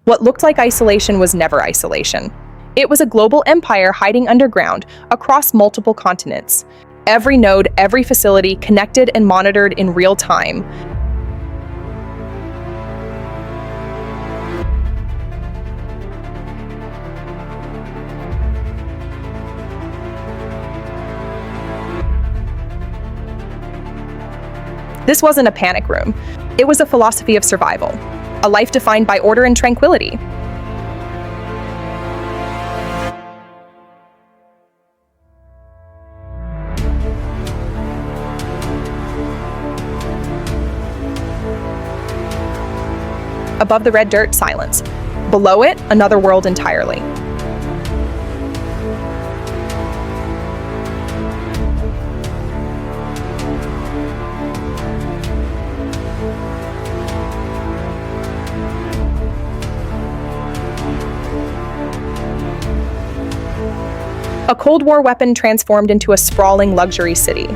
What looked like isolation was never isolation. It was a global empire hiding underground across multiple continents. Every node, every facility connected and monitored in real time. This wasn't a panic room. It was a philosophy of survival, a life defined by order and tranquility. Above the red dirt, silence. Below it, another world entirely. A Cold War weapon transformed into a sprawling luxury city,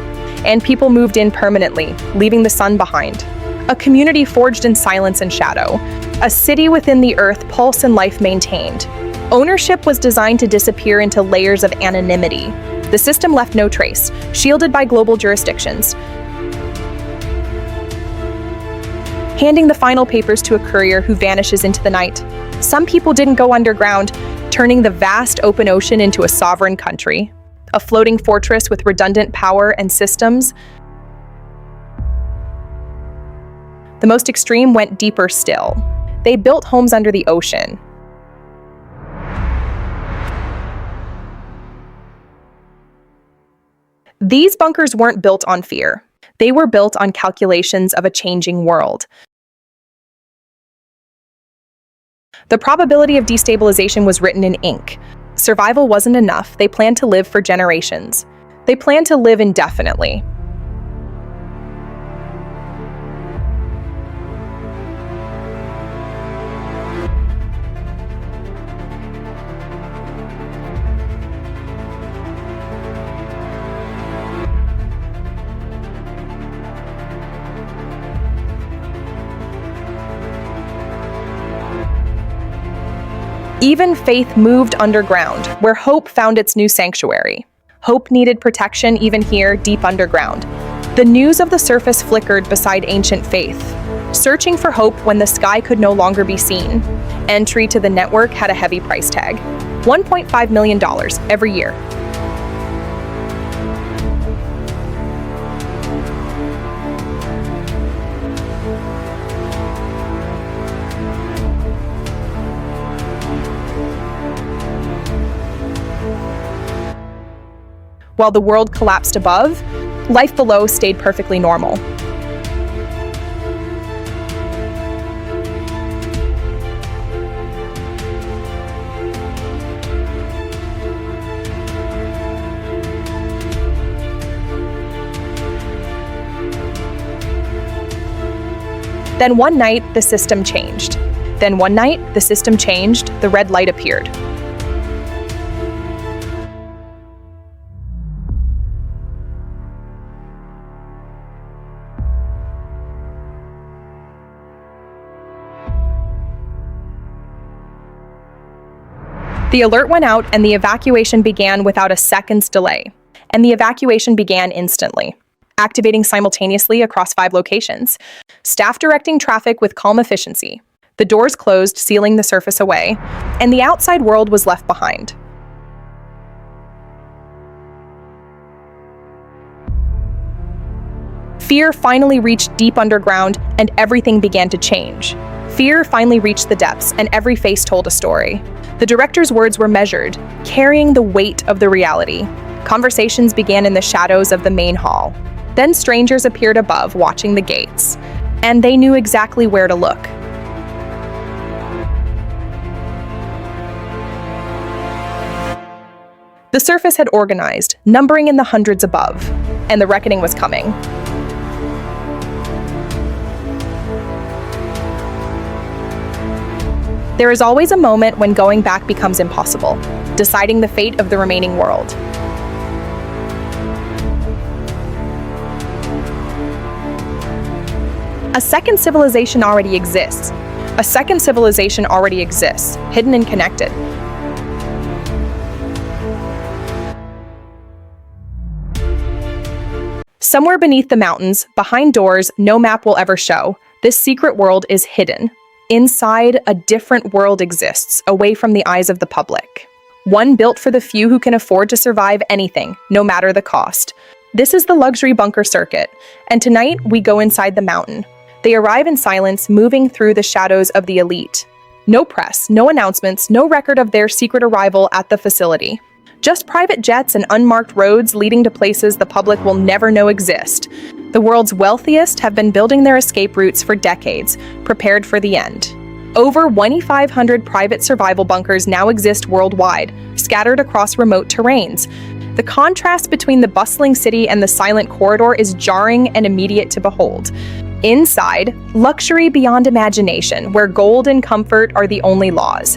and people moved in permanently, leaving the sun behind. A community forged in silence and shadow. A city within the earth, pulse and life maintained. Ownership was designed to disappear into layers of anonymity. The system left no trace, shielded by global jurisdictions. Handing the final papers to a courier who vanishes into the night. Some people didn't go underground, turning the vast open ocean into a sovereign country, a floating fortress with redundant power and systems. The most extreme went deeper still. They built homes under the ocean. These bunkers weren't built on fear. They were built on calculations of a changing world. The probability of destabilization was written in ink. Survival wasn't enough. They planned to live for generations. They planned to live indefinitely. Even faith moved underground, where hope found its new sanctuary. Hope needed protection even here, deep underground. The news of the surface flickered beside ancient faith, searching for hope when the sky could no longer be seen. Entry to the network had a heavy price tag, $1.5 million every year. While the world collapsed above, life below stayed perfectly normal. Then one night, the system changed. The red light appeared. The alert went out and the evacuation began without a second's delay. And the evacuation began instantly, activating simultaneously across 5 locations, staff directing traffic with calm efficiency. The doors closed, sealing the surface away, and the outside world was left behind. Fear finally reached deep underground, and everything began to change. Fear finally reached the depths, and every face told a story. The director's words were measured, carrying the weight of the reality. Conversations began in the shadows of the main hall. Then strangers appeared above, watching the gates, and they knew exactly where to look. The surface had organized, numbering in the hundreds above, and the reckoning was coming. There is always a moment when going back becomes impossible, deciding the fate of the remaining world. A second civilization already exists, A second civilization already exists, hidden and connected. Somewhere beneath the mountains, behind doors no map will ever show, this secret world is hidden. Inside, a different world exists, away from the eyes of the public. One built for the few who can afford to survive anything, no matter the cost. This is the luxury bunker circuit, and tonight we go inside the mountain. They arrive in silence, moving through the shadows of the elite. No press, no announcements, no record of their secret arrival at the facility. Just private jets and unmarked roads leading to places the public will never know exist. The world's wealthiest have been building their escape routes for decades, prepared for the end. Over 2,500 private survival bunkers now exist worldwide, scattered across remote terrains. The contrast between the bustling city and the silent corridor is jarring and immediate to behold. Inside, luxury beyond imagination, where gold and comfort are the only laws.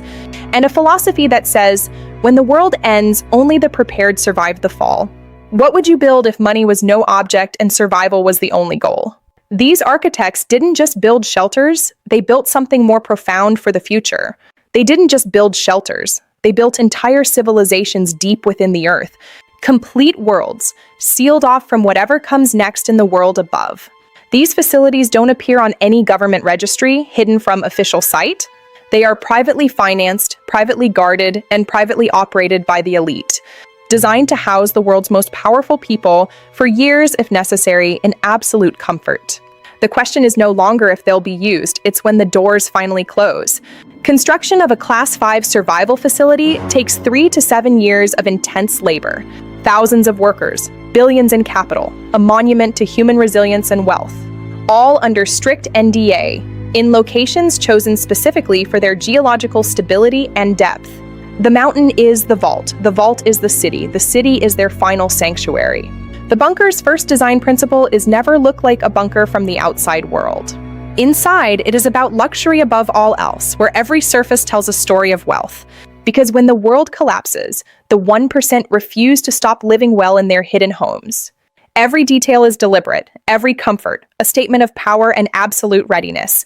And a philosophy that says, when the world ends, only the prepared survive the fall. What would you build if money was no object and survival was the only goal? These architects didn't just build shelters, they built something more profound for the future. They didn't just build shelters, they built entire civilizations deep within the earth. Complete worlds, sealed off from whatever comes next in the world above. These facilities don't appear on any government registry, hidden from official sight. They are privately financed, privately guarded, and privately operated by the elite. Designed to house the world's most powerful people for years, if necessary, in absolute comfort. The question is no longer if they'll be used, it's when the doors finally close. Construction of a Class 5 survival facility takes 3 to 7 years of intense labor. Thousands of workers, billions in capital, a monument to human resilience and wealth. All under strict NDA, in locations chosen specifically for their geological stability and depth. The mountain is the vault is the city is their final sanctuary. The bunker's first design principle is never look like a bunker from the outside world. Inside, it is about luxury above all else, where every surface tells a story of wealth. Because when the world collapses, the 1% refuse to stop living well in their hidden homes. Every detail is deliberate, every comfort, a statement of power and absolute readiness.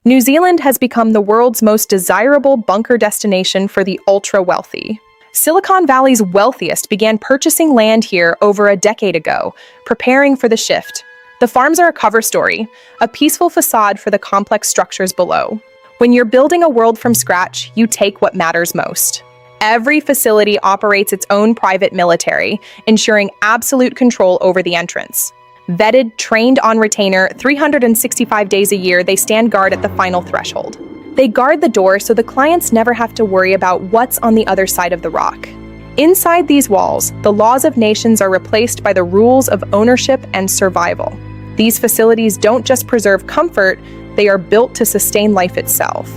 New Zealand has become the world's most desirable bunker destination for the ultra-wealthy. Silicon Valley's wealthiest began purchasing land here over a decade ago, preparing for the shift. The farms are a cover story, a peaceful facade for the complex structures below. When you're building a world from scratch, you take what matters most. Every facility operates its own private military, ensuring absolute control over the entrance. Vetted, trained on retainer, 365 days a year, they stand guard at the final threshold. They guard the door so the clients never have to worry about what's on the other side of the rock. Inside these walls, the laws of nations are replaced by the rules of ownership and survival. These facilities don't just preserve comfort, they are built to sustain life itself.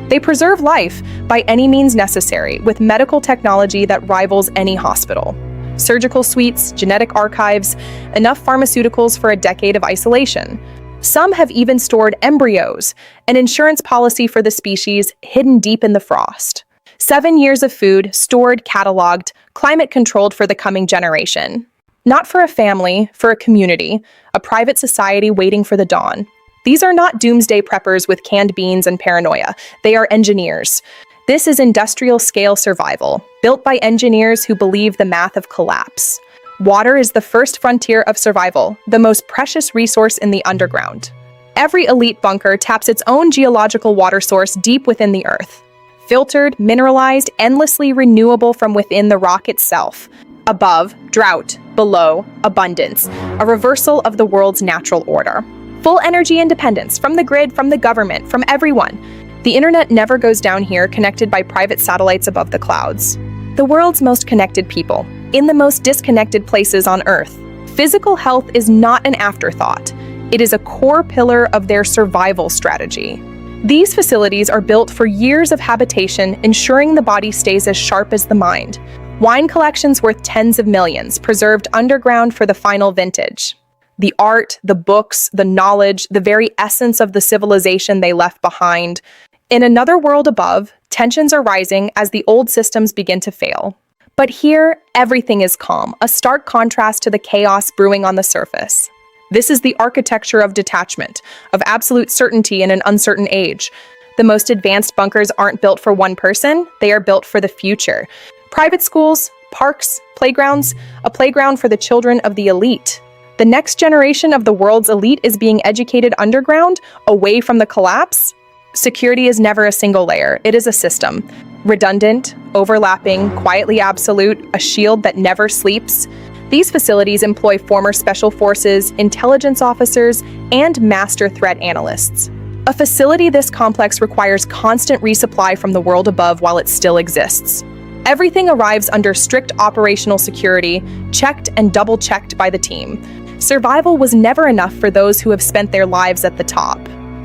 They preserve life by any means necessary, with medical technology that rivals any hospital. Surgical suites, genetic archives, enough pharmaceuticals for a decade of isolation. Some have even stored embryos, an insurance policy for the species hidden deep in the frost. 7 years of food, stored, cataloged, climate-controlled for the coming generation. Not for a family, for a community, a private society waiting for the dawn. These are not doomsday preppers with canned beans and paranoia. They are engineers. This is industrial-scale survival, built by engineers who believe the math of collapse. Water is the first frontier of survival, the most precious resource in the underground. Every elite bunker taps its own geological water source deep within the earth. Filtered, mineralized, endlessly renewable from within the rock itself. Above, drought. Below, abundance. A reversal of the world's natural order. Full energy independence from the grid, from the government, from everyone. The internet never goes down here, connected by private satellites above the clouds. The world's most connected people, in the most disconnected places on Earth. Physical health is not an afterthought. It is a core pillar of their survival strategy. These facilities are built for years of habitation, ensuring the body stays as sharp as the mind. Wine collections worth tens of millions, preserved underground for the final vintage. The art, the books, the knowledge, the very essence of the civilization they left behind. In another world above, tensions are rising as the old systems begin to fail. But here, everything is calm, a stark contrast to the chaos brewing on the surface. This is the architecture of detachment, of absolute certainty in an uncertain age. The most advanced bunkers aren't built for one person, they are built for the future. Private schools, parks, playgrounds, a playground for the children of the elite. The next generation of the world's elite is being educated underground, away from the collapse. Security is never a single layer, it is a system. Redundant, overlapping, quietly absolute, a shield that never sleeps. These facilities employ former special forces, intelligence officers, and master threat analysts. A facility this complex requires constant resupply from the world above while it still exists. Everything arrives under strict operational security, checked and double-checked by the team. Survival was never enough for those who have spent their lives at the top.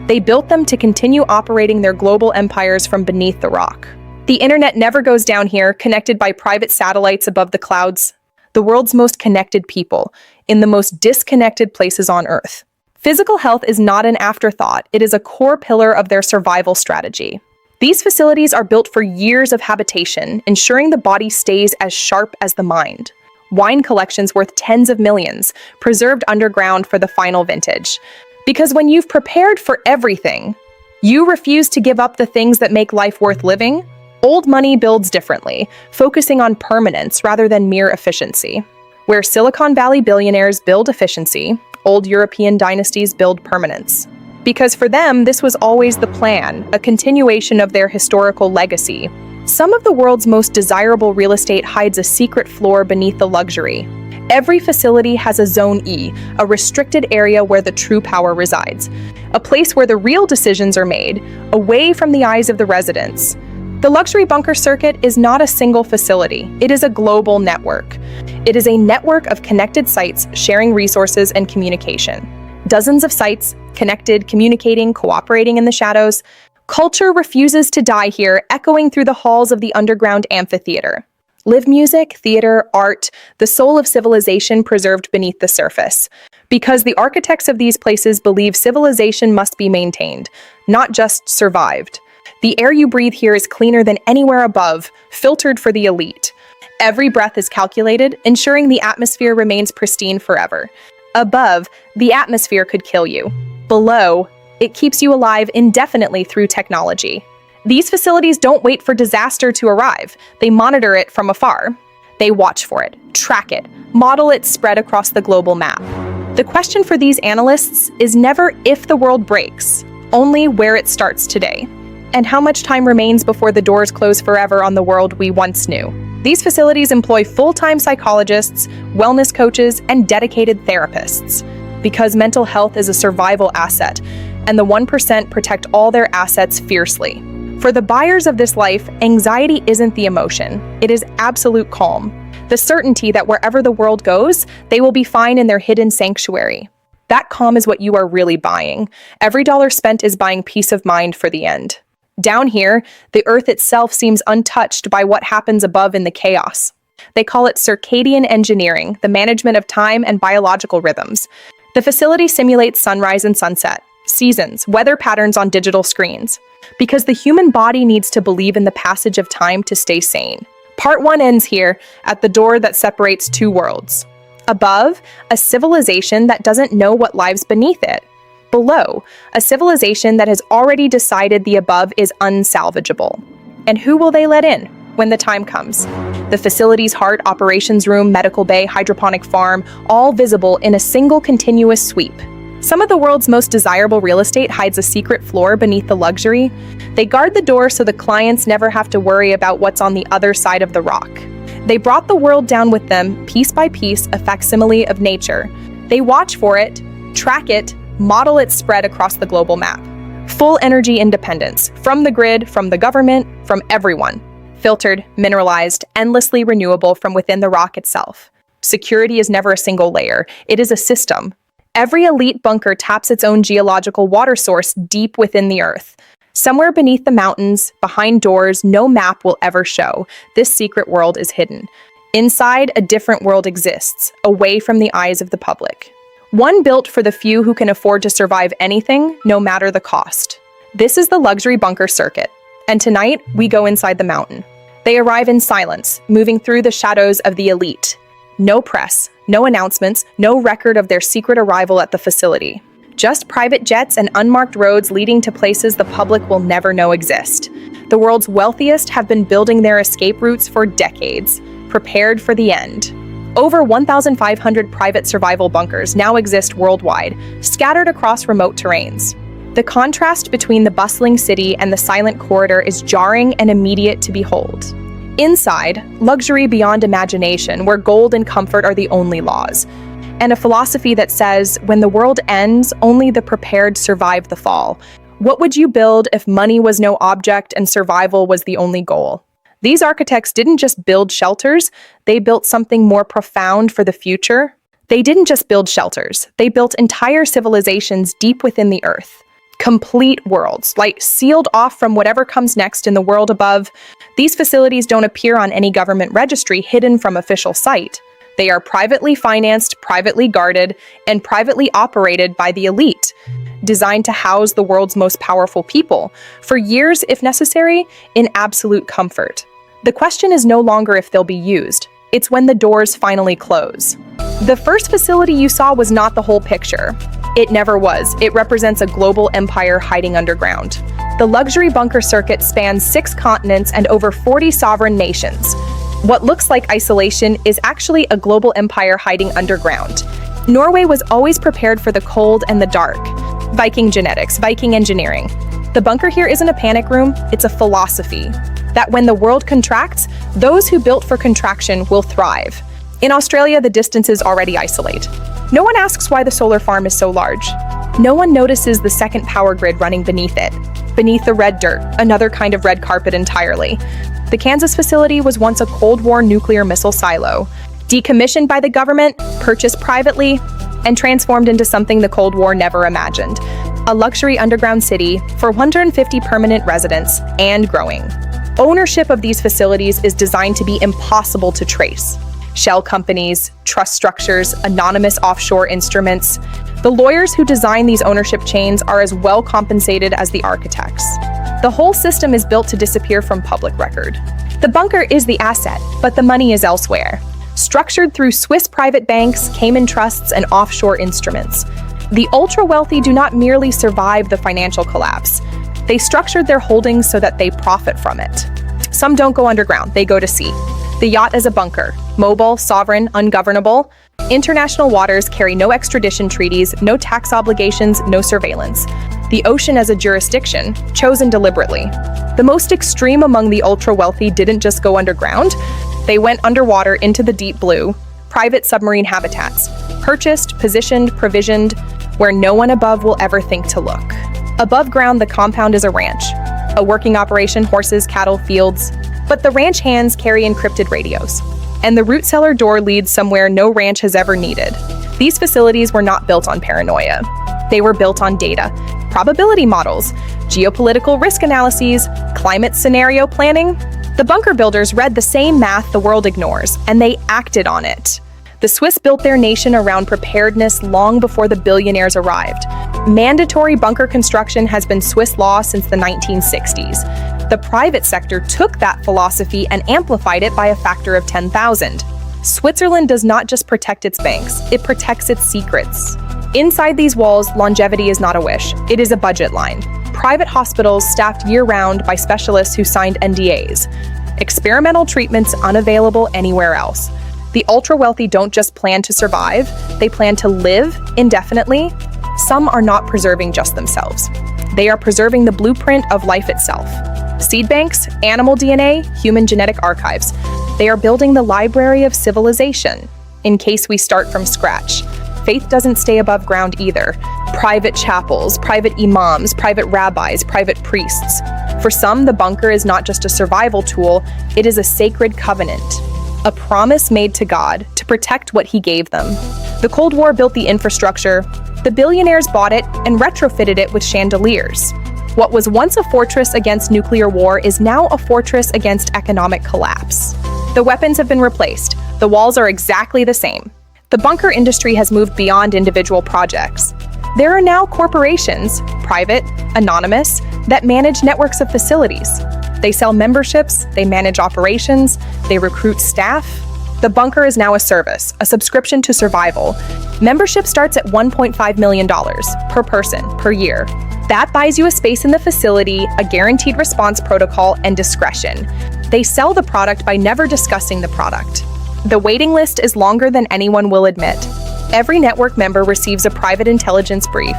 They built them to continue operating their global empires from beneath the rock. The internet never goes down here, connected by private satellites above the clouds. The world's most connected people, in the most disconnected places on Earth. Physical health is not an afterthought, it is a core pillar of their survival strategy. These facilities are built for years of habitation, ensuring the body stays as sharp as the mind. Wine collections worth tens of millions, preserved underground for the final vintage. Because when you've prepared for everything, you refuse to give up the things that make life worth living. Old money builds differently, focusing on permanence rather than mere efficiency. Where Silicon Valley billionaires build efficiency, old European dynasties build permanence. Because for them, this was always the plan, a continuation of their historical legacy. Some of the world's most desirable real estate hides a secret floor beneath the luxury. Every facility has a Zone E, a restricted area where the true power resides, a place where the real decisions are made, away from the eyes of the residents. The luxury bunker circuit is not a single facility, it is a global network. It is a network of connected sites sharing resources and communication. Dozens of sites, connected, communicating, cooperating in the shadows. Culture refuses to die here, echoing through the halls of the underground amphitheater. Live music, theater, art, the soul of civilization preserved beneath the surface. Because the architects of these places believe civilization must be maintained, not just survived. The air you breathe here is cleaner than anywhere above, filtered for the elite. Every breath is calculated, ensuring the atmosphere remains pristine forever. Above, the atmosphere could kill you. Below, it keeps you alive indefinitely through technology. These facilities don't wait for disaster to arrive. They monitor it from afar. They watch for it, track it, model it spread across the global map. The question for these analysts is never if the world breaks, only where it starts today. And how much time remains before the doors close forever on the world we once knew. These facilities employ full-time psychologists, wellness coaches, and dedicated therapists. Because mental health is a survival asset, and the 1% protect all their assets fiercely. For the buyers of this life, anxiety isn't the emotion, it is absolute calm. The certainty that wherever the world goes, they will be fine in their hidden sanctuary. That calm is what you are really buying. Every dollar spent is buying peace of mind for the end. Down here, the earth itself seems untouched by what happens above in the chaos. They call it circadian engineering, the management of time and biological rhythms. The facility simulates sunrise and sunset, seasons, weather patterns on digital screens. Because the human body needs to believe in the passage of time to stay sane. Part 1 ends here, at the door that separates two worlds. Above, a civilization that doesn't know what lies beneath it. Below, a civilization that has already decided the above is unsalvageable. And who will they let in when the time comes? The facility's heart, operations room, medical bay, hydroponic farm, all visible in a single continuous sweep. Some of the world's most desirable real estate hides a secret floor beneath the luxury. They guard the door so the clients never have to worry about what's on the other side of the rock. They brought the world down with them, piece by piece, a facsimile of nature. They watch for it, track it, model its spread across the global map. Full energy independence, from the grid, from the government, from everyone. Filtered, mineralized, endlessly renewable from within the rock itself. Security is never a single layer, it is a system. Every elite bunker taps its own geological water source deep within the earth. Somewhere beneath the mountains, behind doors no map will ever show, this secret world is hidden. Inside, a different world exists, away from the eyes of the public. One built for the few who can afford to survive anything, no matter the cost. This is the luxury bunker circuit, and tonight we go inside the mountain. They arrive in silence, moving through the shadows of the elite. No press, no announcements, no record of their secret arrival at the facility. Just private jets and unmarked roads leading to places the public will never know exist. The world's wealthiest have been building their escape routes for decades, prepared for the end. Over 1,500 private survival bunkers now exist worldwide, scattered across remote terrains. The contrast between the bustling city and the silent corridor is jarring and immediate to behold. Inside, luxury beyond imagination, where gold and comfort are the only laws, and a philosophy that says, when the world ends, only the prepared survive the fall. What would you build if money was no object and survival was the only goal? These architects didn't just build shelters, they built something more profound for the future. They didn't just build shelters, they built entire civilizations deep within the earth. Complete worlds, like sealed off from whatever comes next in the world above. These facilities don't appear on any government registry hidden from official sight. They are privately financed, privately guarded, and privately operated by the elite, designed to house the world's most powerful people, for years if necessary, in absolute comfort. The question is no longer if they'll be used, it's when the doors finally close. The first facility you saw was not the whole picture. It never was. It represents a global empire hiding underground. The luxury bunker circuit spans 6 continents and over 40 sovereign nations. What looks like isolation is actually a global empire hiding underground. Norway was always prepared for the cold and the dark. Viking genetics, Viking engineering. The bunker here isn't a panic room, it's a philosophy. That when the world contracts, those who built for contraction will thrive. In Australia, the distances already isolate. No one asks why the solar farm is so large. No one notices the second power grid running beneath it. Beneath the red dirt, another kind of red carpet entirely. The Kansas facility was once a Cold War nuclear missile silo, decommissioned by the government, purchased privately, and transformed into something the Cold War never imagined. A luxury underground city for 150 permanent residents and growing. Ownership of these facilities is designed to be impossible to trace. Shell companies, trust structures, anonymous offshore instruments. The lawyers who design these ownership chains are as well compensated as the architects. The whole system is built to disappear from public record. The bunker is the asset, but the money is elsewhere. Structured through Swiss private banks, Cayman trusts, and offshore instruments. The ultra-wealthy do not merely survive the financial collapse. They structured their holdings so that they profit from it. Some don't go underground, they go to sea. The yacht is a bunker, mobile, sovereign, ungovernable. International waters carry no extradition treaties, no tax obligations, no surveillance. The ocean as a jurisdiction, chosen deliberately. The most extreme among the ultra-wealthy didn't just go underground, they went underwater into the deep blue, private submarine habitats, purchased, positioned, provisioned, where no one above will ever think to look. Above ground, the compound is a ranch. A working operation, horses, cattle, fields. But the ranch hands carry encrypted radios. And the root cellar door leads somewhere no ranch has ever needed. These facilities were not built on paranoia. They were built on data, probability models, geopolitical risk analyses, climate scenario planning. The bunker builders read the same math the world ignores, and they acted on it. The Swiss built their nation around preparedness long before the billionaires arrived. Mandatory bunker construction has been Swiss law since the 1960s. The private sector took that philosophy and amplified it by a factor of 10,000. Switzerland does not just protect its banks, it protects its secrets. Inside these walls, longevity is not a wish, it is a budget line. Private hospitals staffed year-round by specialists who signed NDAs. Experimental treatments unavailable anywhere else. The ultra-wealthy don't just plan to survive, they plan to live indefinitely. Some are not preserving just themselves. They are preserving the blueprint of life itself. Seed banks, animal DNA, human genetic archives. They are building the library of civilization, in case we start from scratch. Faith doesn't stay above ground either. Private chapels, private imams, private rabbis, private priests. For some, the bunker is not just a survival tool, it is a sacred covenant. A promise made to God to protect what he gave them. The Cold War built the infrastructure. The billionaires bought it and retrofitted it with chandeliers. What was once a fortress against nuclear war is now a fortress against economic collapse. The weapons have been replaced. The walls are exactly the same. The bunker industry has moved beyond individual projects. There are now corporations, private, anonymous, that manage networks of facilities. They sell memberships, they manage operations, they recruit staff. The bunker is now a service, a subscription to survival. Membership starts at $1.5 million per person per year. That buys you a space in the facility, a guaranteed response protocol, and discretion. They sell the product by never discussing the product. The waiting list is longer than anyone will admit. Every network member receives a private intelligence brief,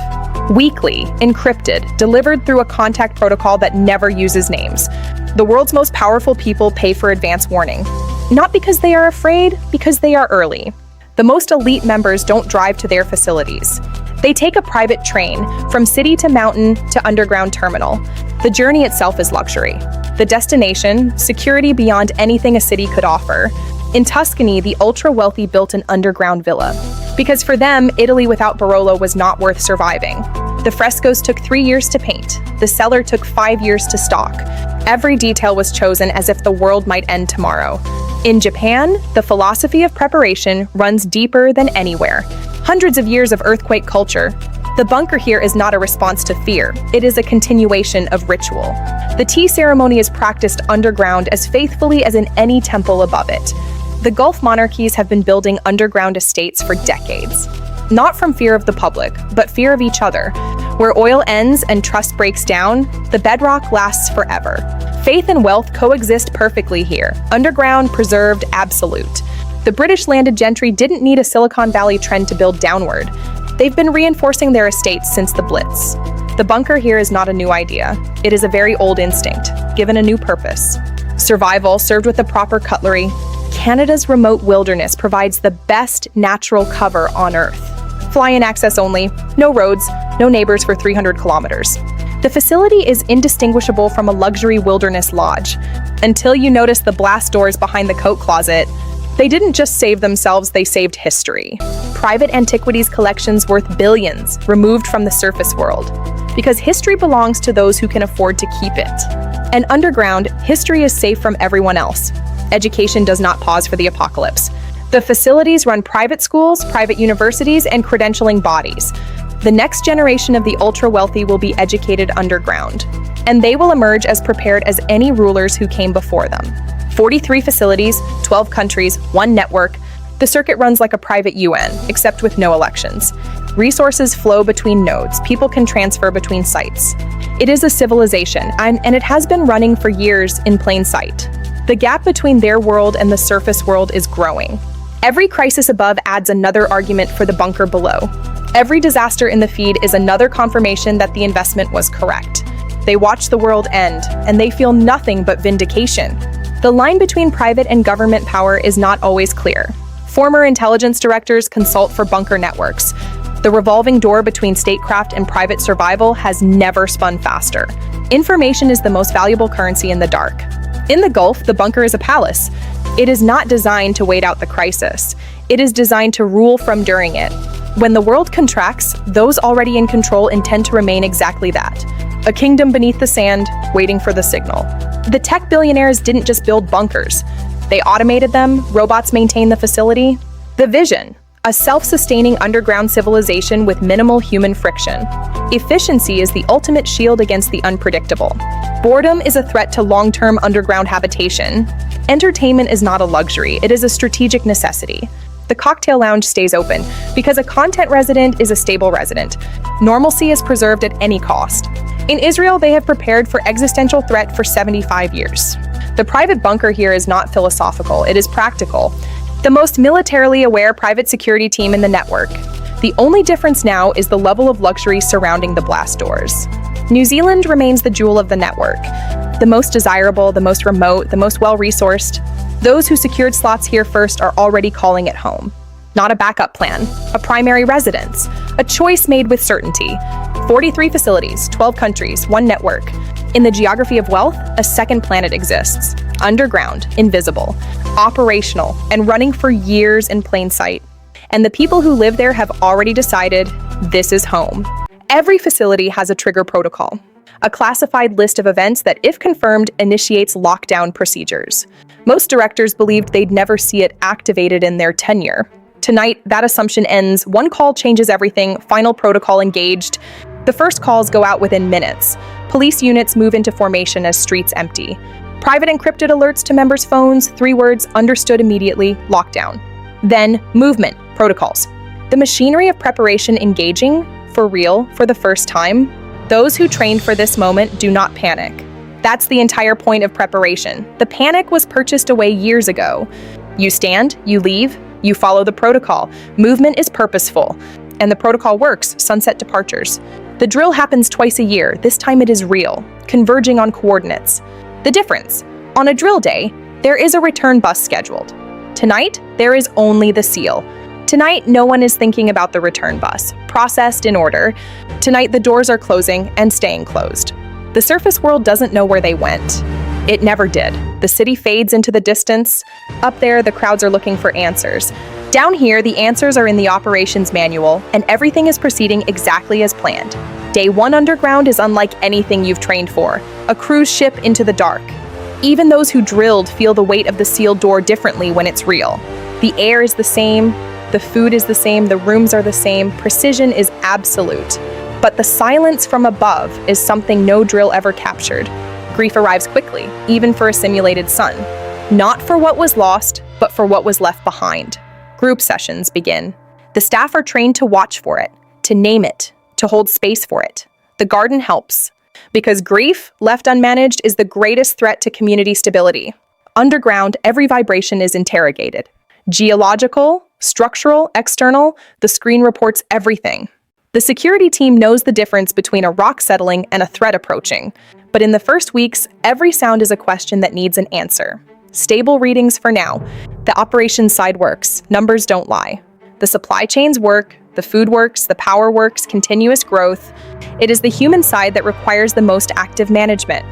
weekly, encrypted, delivered through a contact protocol that never uses names. The world's most powerful people pay for advance warning. Not because they are afraid, because they are early. The most elite members don't drive to their facilities. They take a private train from city to mountain to underground terminal. The journey itself is luxury. The destination, security beyond anything a city could offer. In Tuscany, the ultra-wealthy built an underground villa. Because for them, Italy without Barolo was not worth surviving. The frescoes took 3 years to paint. The cellar took 5 years to stock. Every detail was chosen as if the world might end tomorrow. In Japan, the philosophy of preparation runs deeper than anywhere. Hundreds of years of earthquake culture. The bunker here is not a response to fear. It is a continuation of ritual. The tea ceremony is practiced underground as faithfully as in any temple above it. The Gulf monarchies have been building underground estates for decades. Not from fear of the public, but fear of each other. Where oil ends and trust breaks down, the bedrock lasts forever. Faith and wealth coexist perfectly here. Underground, preserved, absolute. The British landed gentry didn't need a Silicon Valley trend to build downward. They've been reinforcing their estates since the Blitz. The bunker here is not a new idea. It is a very old instinct, given a new purpose. Survival served with the proper cutlery. Canada's remote wilderness provides the best natural cover on Earth. Fly-in access only, no roads, no neighbors for 300 kilometers. The facility is indistinguishable from a luxury wilderness lodge. Until you notice the blast doors behind the coat closet, they didn't just save themselves, they saved history. Private antiquities collections worth billions, removed from the surface world. Because history belongs to those who can afford to keep it. And underground, history is safe from everyone else. Education does not pause for the apocalypse. The facilities run private schools, private universities, and credentialing bodies. The next generation of the ultra-wealthy will be educated underground, and they will emerge as prepared as any rulers who came before them. 43 facilities, 12 countries, 1 network. The circuit runs like a private UN, except with no elections. Resources flow between nodes. People can transfer between sites. It is a civilization, and it has been running for years in plain sight. The gap between their world and the surface world is growing. Every crisis above adds another argument for the bunker below. Every disaster in the feed is another confirmation that the investment was correct. They watch the world end, and they feel nothing but vindication. The line between private and government power is not always clear. Former intelligence directors consult for bunker networks. The revolving door between statecraft and private survival has never spun faster. Information is the most valuable currency in the dark. In the Gulf, the bunker is a palace. It is not designed to wait out the crisis. It is designed to rule from during it. When the world contracts, those already in control intend to remain exactly that. A kingdom beneath the sand, waiting for the signal. The tech billionaires didn't just build bunkers. They automated them, robots maintain the facility. The vision, a self-sustaining underground civilization with minimal human friction. Efficiency is the ultimate shield against the unpredictable. Boredom is a threat to long-term underground habitation. Entertainment is not a luxury, it is a strategic necessity. The cocktail lounge stays open because a content resident is a stable resident. Normalcy is preserved at any cost. In Israel, they have prepared for existential threat for 75 years. The private bunker here is not philosophical, it is practical. The most militarily aware private security team in the network. The only difference now is the level of luxury surrounding the blast doors. New Zealand remains the jewel of the network. The most desirable, the most remote, the most well-resourced. Those who secured slots here first are already calling it home. Not a backup plan, a primary residence, a choice made with certainty. 43 facilities, 12 countries, 1 network. In the geography of wealth, a second planet exists. Underground, invisible, operational, and running for years in plain sight. And the people who live there have already decided this is home. Every facility has a trigger protocol, a classified list of events that, if confirmed, initiates lockdown procedures. Most directors believed they'd never see it activated in their tenure. Tonight, that assumption ends. 1 call changes everything, final protocol engaged. The first calls go out within minutes. Police units move into formation as streets empty. Private encrypted alerts to members' phones, 3 words, understood immediately, lockdown. Then, movement, protocols. The machinery of preparation engaging, for real, for the first time. Those who trained for this moment do not panic. That's the entire point of preparation. The panic was purchased away years ago. You stand, you leave, you follow the protocol. Movement is purposeful. And the protocol works, sunset departures. The drill happens twice a year. This time it is real, converging on coordinates. The difference: on a drill day, there is a return bus scheduled. Tonight, there is only the seal. Tonight, no one is thinking about the return bus, processed in order. Tonight, the doors are closing and staying closed. The surface world doesn't know where they went. It never did. The city fades into the distance. Up there, the crowds are looking for answers. Down here, the answers are in the operations manual, and everything is proceeding exactly as planned. Day 1 underground is unlike anything you've trained for, a cruise ship into the dark. Even those who drilled feel the weight of the sealed door differently when it's real. The air is the same, the food is the same, the rooms are the same, precision is absolute. But the silence from above is something no drill ever captured. Grief arrives quickly, even for a simulated sun. Not for what was lost, but for what was left behind. Group sessions begin. The staff are trained to watch for it, to name it, to hold space for it. The garden helps, because grief, left unmanaged, is the greatest threat to community stability. Underground, every vibration is interrogated. Geological, structural, external, the screen reports everything. The security team knows the difference between a rock settling and a threat approaching. But in the first weeks, every sound is a question that needs an answer. Stable readings for now. The operations side works. Numbers don't lie. The supply chains work. The food works. The power works. Continuous growth. It is the human side that requires the most active management.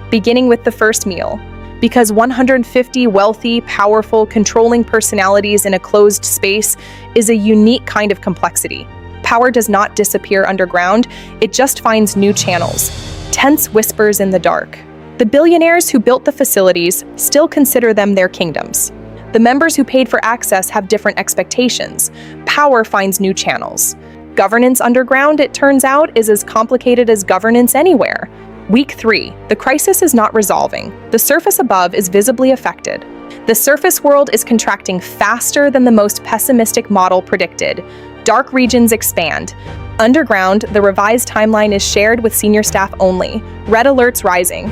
Beginning with the first meal. Because 150 wealthy, powerful, controlling personalities in a closed space is a unique kind of complexity. Power does not disappear underground. It just finds new channels. Tense whispers in the dark. The billionaires who built the facilities still consider them their kingdoms. The members who paid for access have different expectations. Power finds new channels. Governance underground, it turns out, is as complicated as governance anywhere. Week 3, the crisis is not resolving. The surface above is visibly affected. The surface world is contracting faster than the most pessimistic model predicted. Dark regions expand. Underground, the revised timeline is shared with senior staff only. Red alerts rising.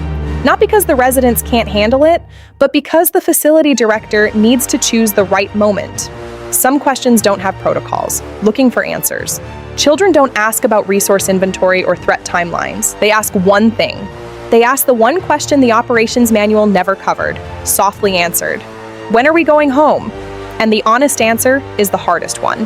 Not because the residents can't handle it, but because the facility director needs to choose the right moment. Some questions don't have protocols, looking for answers. Children don't ask about resource inventory or threat timelines. They ask one thing. They ask the one question the operations manual never covered, softly answered. When are we going home? And the honest answer is the hardest one.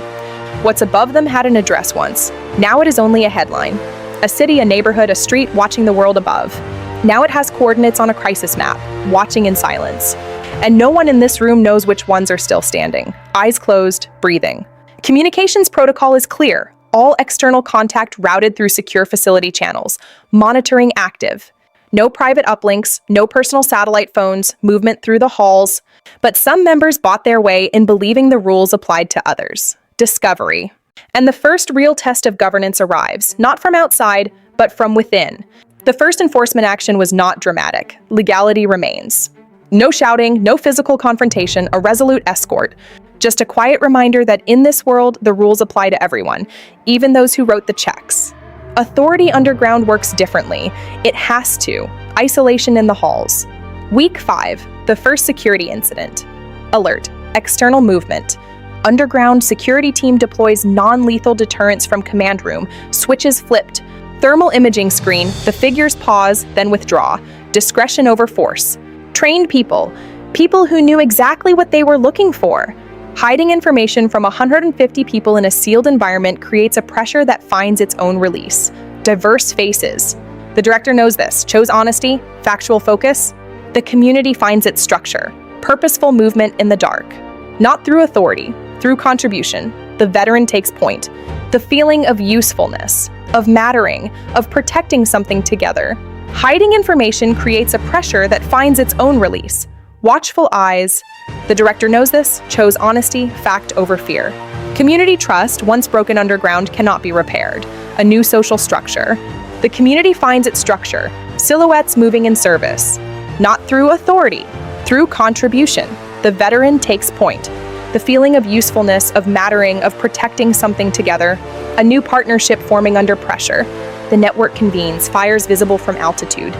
What's above them had an address once. Now it is only a headline. A city, a neighborhood, a street watching the world above. Now it has coordinates on a crisis map, watching in silence. And no one in this room knows which ones are still standing. Eyes closed, breathing. Communications protocol is clear. All external contact routed through secure facility channels. Monitoring active. No private uplinks, no personal satellite phones, movement through the halls. But some members bought their way in believing the rules applied to others. Discovery. And the first real test of governance arrives, not from outside, but from within. The first enforcement action was not dramatic. Legality remains. No shouting, no physical confrontation, a resolute escort. Just a quiet reminder that in this world, the rules apply to everyone, even those who wrote the checks. Authority underground works differently. It has to. Isolation in the halls. Week 5, the first security incident. Alert. External movement. Underground security team deploys non-lethal deterrence from command room. Switches flipped. Thermal imaging screen. The figures pause, then withdraw. Discretion over force. Trained people. People who knew exactly what they were looking for. Hiding information from 150 people in a sealed environment creates a pressure that finds its own release. Diverse faces. The director knows this. Chose honesty, factual focus. The community finds its structure. Purposeful movement in the dark. Not through authority, through contribution. The veteran takes point. The feeling of usefulness, of mattering, of protecting something together. Hiding information creates a pressure that finds its own release. Watchful eyes. The director knows this, chose honesty, fact over fear. Community trust, once broken underground, cannot be repaired. A new social structure. The community finds its structure, silhouettes moving in service. Not through authority, through contribution. The veteran takes point. The feeling of usefulness, of mattering, of protecting something together. A new partnership forming under pressure. The network convenes, fires visible from altitude.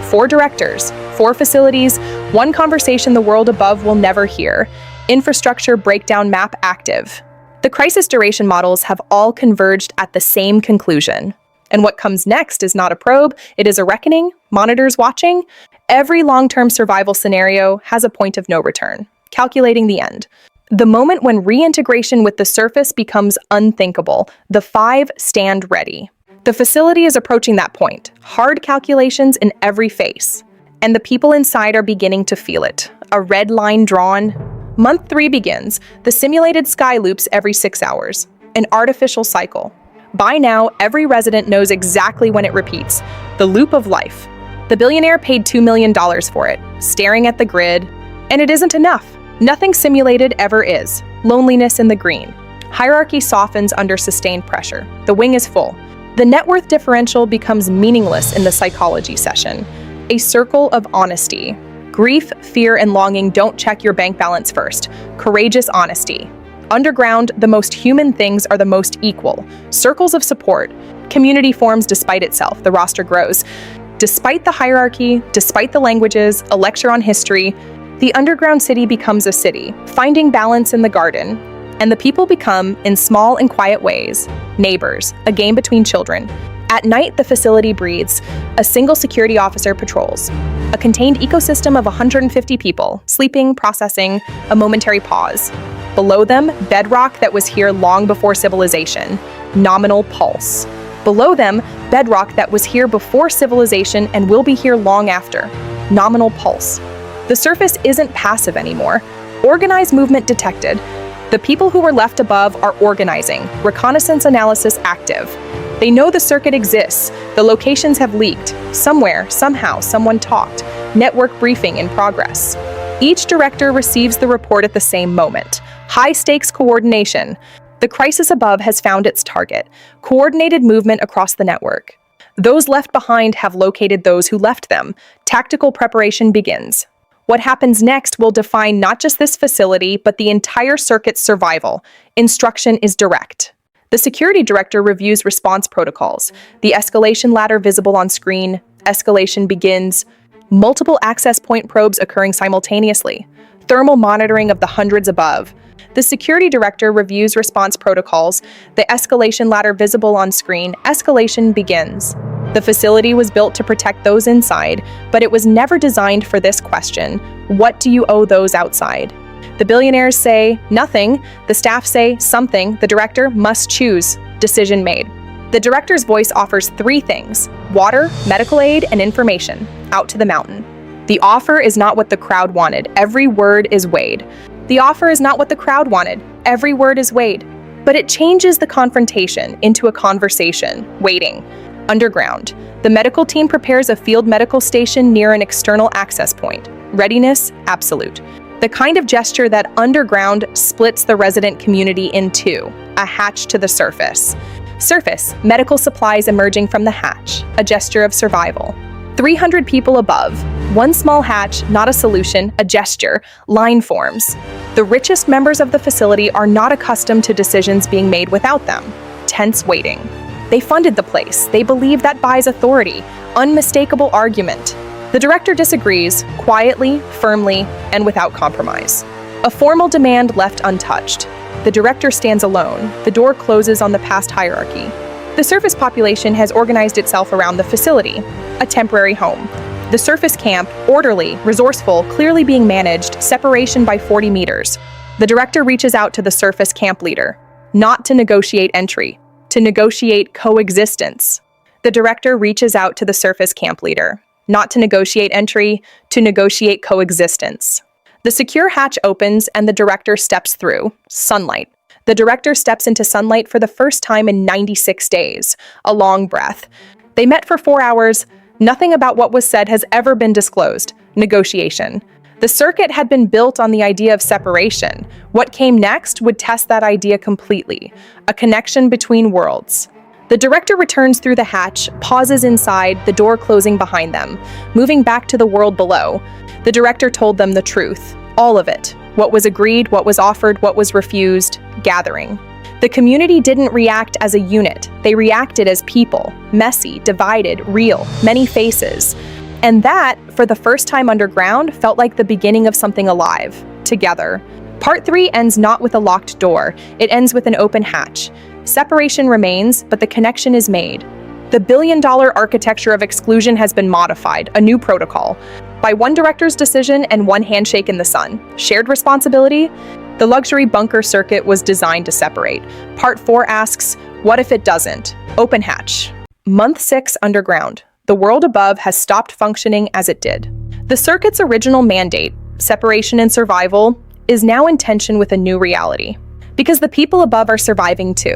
4 directors, 4 facilities, 1 conversation the world above will never hear. Infrastructure breakdown map active. The crisis duration models have all converged at the same conclusion. And what comes next is not a probe, it is a reckoning, monitors watching. Every long-term survival scenario has a point of no return, calculating the end. The moment when reintegration with the surface becomes unthinkable, the 5 stand ready. The facility is approaching that point, hard calculations in every face. And the people inside are beginning to feel it. A red line drawn. Month 3 begins. The simulated sky loops every 6 hours. An artificial cycle. By now, every resident knows exactly when it repeats. The loop of life. The billionaire paid $2 million for it, staring at the grid. And it isn't enough. Nothing simulated ever is. Loneliness in the green. Hierarchy softens under sustained pressure. The wing is full. The net worth differential becomes meaningless in the psychology session. A circle of honesty. Grief, fear, and longing don't check your bank balance first. Courageous honesty. Underground, the most human things are the most equal. Circles of support. Community forms despite itself. The roster grows. Despite the hierarchy, despite the languages, a lecture on history, the underground city becomes a city, finding balance in the garden. And the people become, in small and quiet ways, neighbors, a game between children. At night, the facility breathes. A single security officer patrols. A contained ecosystem of 150 people, sleeping, processing, a momentary pause. Below them, bedrock that was here long before civilization. Nominal pulse. Below them, bedrock that was here before civilization and will be here long after. Nominal pulse. The surface isn't passive anymore. Organized movement detected. The people who were left above are organizing. Reconnaissance analysis active. They know the circuit exists. The locations have leaked. Somewhere, somehow, someone talked. Network briefing in progress. Each director receives the report at the same moment. High-stakes coordination. The crisis above has found its target. Coordinated movement across the network. Those left behind have located those who left them. Tactical preparation begins. What happens next will define not just this facility, but the entire circuit's survival. Instruction is direct. The security director reviews response protocols. The escalation ladder visible on screen. Escalation begins. Multiple access point probes occurring simultaneously. Thermal monitoring of the hundreds above. The security director reviews response protocols. The escalation ladder visible on screen. Escalation begins. The facility was built to protect those inside, but it was never designed for this question. What do you owe those outside? The billionaires say nothing. The staff say something. The director must choose. Decision made. The director's voice offers 3 things: water, medical aid, and information. Out to the mountain. The offer is not what the crowd wanted. Every word is weighed. The offer is not what the crowd wanted. Every word is weighed. But it changes the confrontation into a conversation. Waiting. Underground. The medical team prepares a field medical station near an external access point. Readiness, absolute. The kind of gesture that underground splits the resident community in 2. A hatch to the surface. Surface, medical supplies emerging from the hatch. A gesture of survival. 300 people above. 1 small hatch, not a solution, a gesture. Line forms. The richest members of the facility are not accustomed to decisions being made without them. Tense waiting. They funded the place. They believe that buys authority. Unmistakable argument. The director disagrees, quietly, firmly, and without compromise. A formal demand left untouched. The director stands alone. The door closes on the past hierarchy. The surface population has organized itself around the facility, a temporary home. The surface camp, orderly, resourceful, clearly being managed, separation by 40 meters. The director reaches out to the surface camp leader, not to negotiate entry, to negotiate coexistence. The director reaches out to the surface camp leader, not to negotiate entry, to negotiate coexistence. The secure hatch opens and the director steps through. Sunlight. The director steps into sunlight for the first time in 96 days. A long breath. They met for 4 hours. Nothing about what was said has ever been disclosed. Negotiation. The circuit had been built on the idea of separation. What came next would test that idea completely. A connection between worlds. The director returns through the hatch, pauses inside, the door closing behind them, moving back to the world below. The director told them the truth, all of it. What was agreed, what was offered, what was refused, gathering. The community didn't react as a unit. They reacted as people, messy, divided, real, many faces. And that, for the first time underground, felt like the beginning of something alive, together. Part 3 ends not with a locked door. It ends with an open hatch. Separation remains, but the connection is made. The billion-dollar architecture of exclusion has been modified, a new protocol. By one director's decision and one handshake in the sun. Shared responsibility? The luxury bunker circuit was designed to separate. Part 4 asks, what if it doesn't? Open hatch. Month 6 underground. The world above has stopped functioning as it did. The circuit's original mandate, separation and survival, is now in tension with a new reality. Because the people above are surviving too.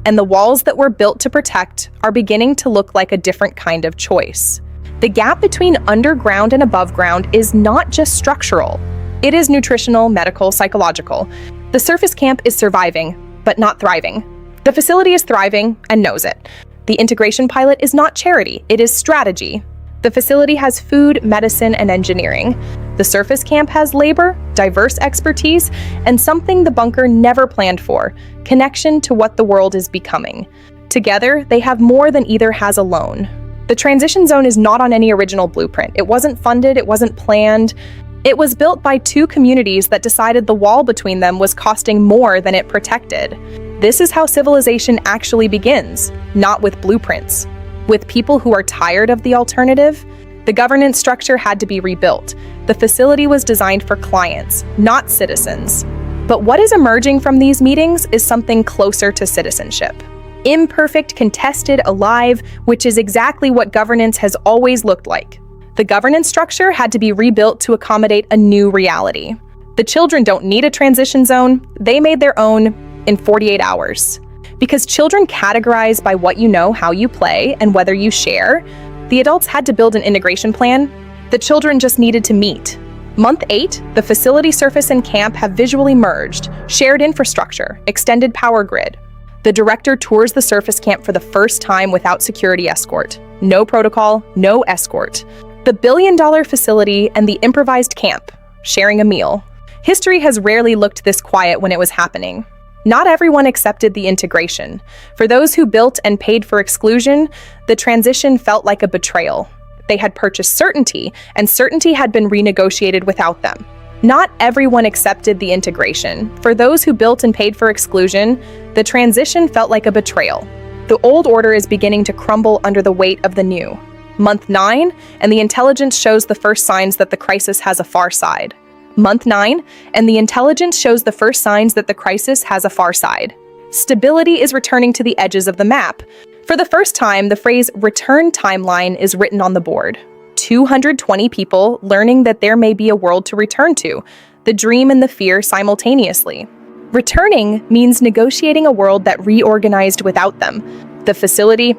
And the walls that were built to protect are beginning to look like a different kind of choice. The gap between underground and above ground is not just structural. It is nutritional, medical, psychological. The surface camp is surviving, but not thriving. The facility is thriving and knows it. The integration pilot is not charity, it is strategy. The facility has food, medicine, and engineering. The surface camp has labor, diverse expertise, and something the bunker never planned for, connection to what the world is becoming. Together, they have more than either has alone. The transition zone is not on any original blueprint. It wasn't funded, it wasn't planned. It was built by two communities that decided the wall between them was costing more than it protected. This is how civilization actually begins, not with blueprints. With people who are tired of the alternative, the governance structure had to be rebuilt. The facility was designed for clients, not citizens. But what is emerging from these meetings is something closer to citizenship. Imperfect, contested, alive, which is exactly what governance has always looked like. The governance structure had to be rebuilt to accommodate a new reality. The children don't need a transition zone, they made their own in 48 hours. Because children categorize by what you know, how you play, and whether you share, the adults had to build an integration plan. The children just needed to meet. Month 8, the facility surface and camp have visually merged, shared infrastructure, extended power grid. The director tours the surface camp for the first time without security escort. No protocol, no escort. The billion-dollar facility and the improvised camp, sharing a meal. History has rarely looked this quiet when it was happening. Not everyone accepted the integration. For those who built and paid for exclusion, the transition felt like a betrayal. They had purchased certainty, and certainty had been renegotiated without them. Not everyone accepted the integration. For those who built and paid for exclusion, the transition felt like a betrayal. The old order is beginning to crumble under the weight of the new. Month 9, and the intelligence shows the first signs that the crisis has a far side. Month 9, and the intelligence shows the first signs that the crisis has a far side. Stability is returning to the edges of the map. For the first time, the phrase return timeline is written on the board. 220 people learning that there may be a world to return to, the dream and the fear simultaneously. Returning means negotiating a world that reorganized without them. The facility,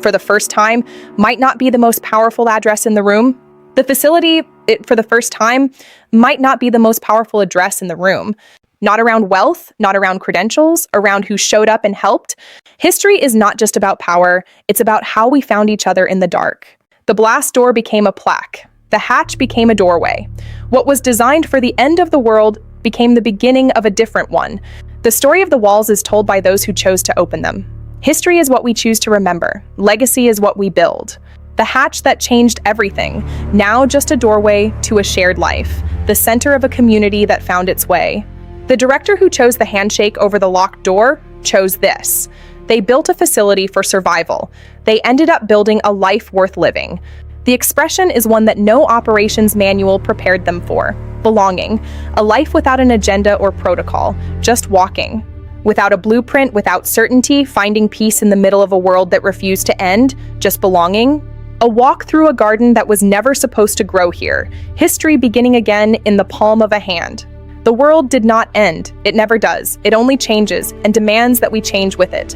for the first time, might not be the most powerful address in the room. The facility, for the first time, might not be the most powerful address in the room. Not around wealth, not around credentials, around who showed up and helped. History is not just about power, it's about how we found each other in the dark. The blast door became a plaque. The hatch became a doorway. What was designed for the end of the world became the beginning of a different one. The story of the walls is told by those who chose to open them. History is what we choose to remember. Legacy is what we build. The hatch that changed everything, now just a doorway to a shared life, the center of a community that found its way. The director who chose the handshake over the locked door chose this. They built a facility for survival. They ended up building a life worth living. The expression is one that no operations manual prepared them for. Belonging, a life without an agenda or protocol, just walking. Without a blueprint, without certainty, finding peace in the middle of a world that refused to end, just belonging. A walk through a garden that was never supposed to grow here, history beginning again in the palm of a hand. The world did not end, it never does, it only changes and demands that we change with it.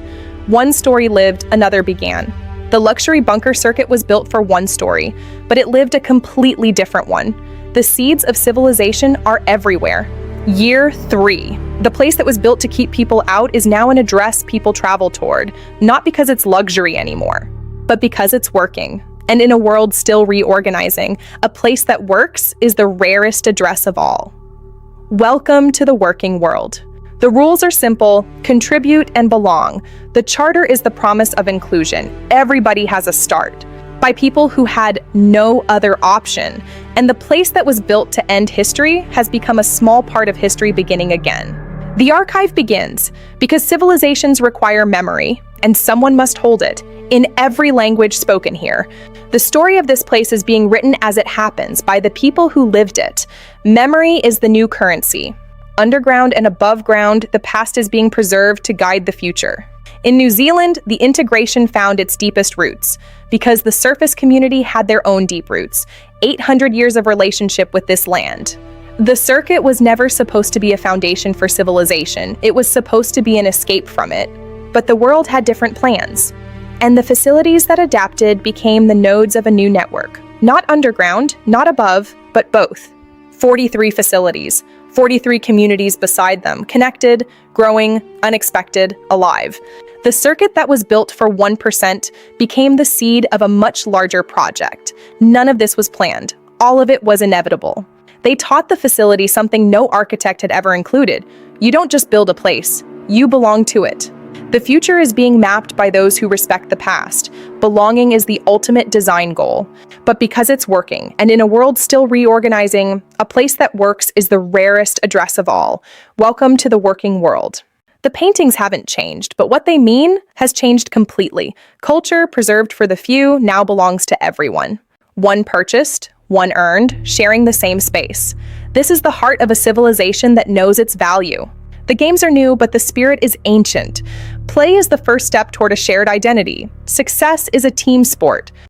One story lived, another began. The luxury bunker circuit was built for one story, but it lived a completely different one. The seeds of civilization are everywhere. Year 3. The place that was built to keep people out is now an address people travel toward, not because it's luxury anymore, but because it's working. And in a world still reorganizing, a place that works is the rarest address of all. Welcome to the working world. The rules are simple: contribute and belong. The charter is the promise of inclusion. Everybody has a start, by people who had no other option. And the place that was built to end history has become a small part of history beginning again. The archive begins because civilizations require memory, and someone must hold it, in every language spoken here. The story of this place is being written as it happens by the people who lived it. Memory is the new currency. Underground and above ground, the past is being preserved to guide the future. In New Zealand, the integration found its deepest roots because the surface community had their own deep roots, 800 years of relationship with this land. The circuit was never supposed to be a foundation for civilization. It was supposed to be an escape from it. But the world had different plans. And the facilities that adapted became the nodes of a new network. Not underground, not above, but both. 43 facilities, 43 communities beside them, connected, growing, unexpected, alive. The circuit that was built for 1% became the seed of a much larger project. None of this was planned. All of it was inevitable. They taught the facility something no architect had ever included. You don't just build a place, you belong to it. The future is being mapped by those who respect the past. Belonging is the ultimate design goal. But because it's working, and in a world still reorganizing, a place that works is the rarest address of all. Welcome to the working world. The paintings haven't changed, but what they mean has changed completely. Culture, preserved for the few, now belongs to everyone. One purchased, one earned, sharing the same space. This is the heart of a civilization that knows its value. The games are new, but the spirit is ancient. Play is the first step toward a shared identity. Success is a team sport.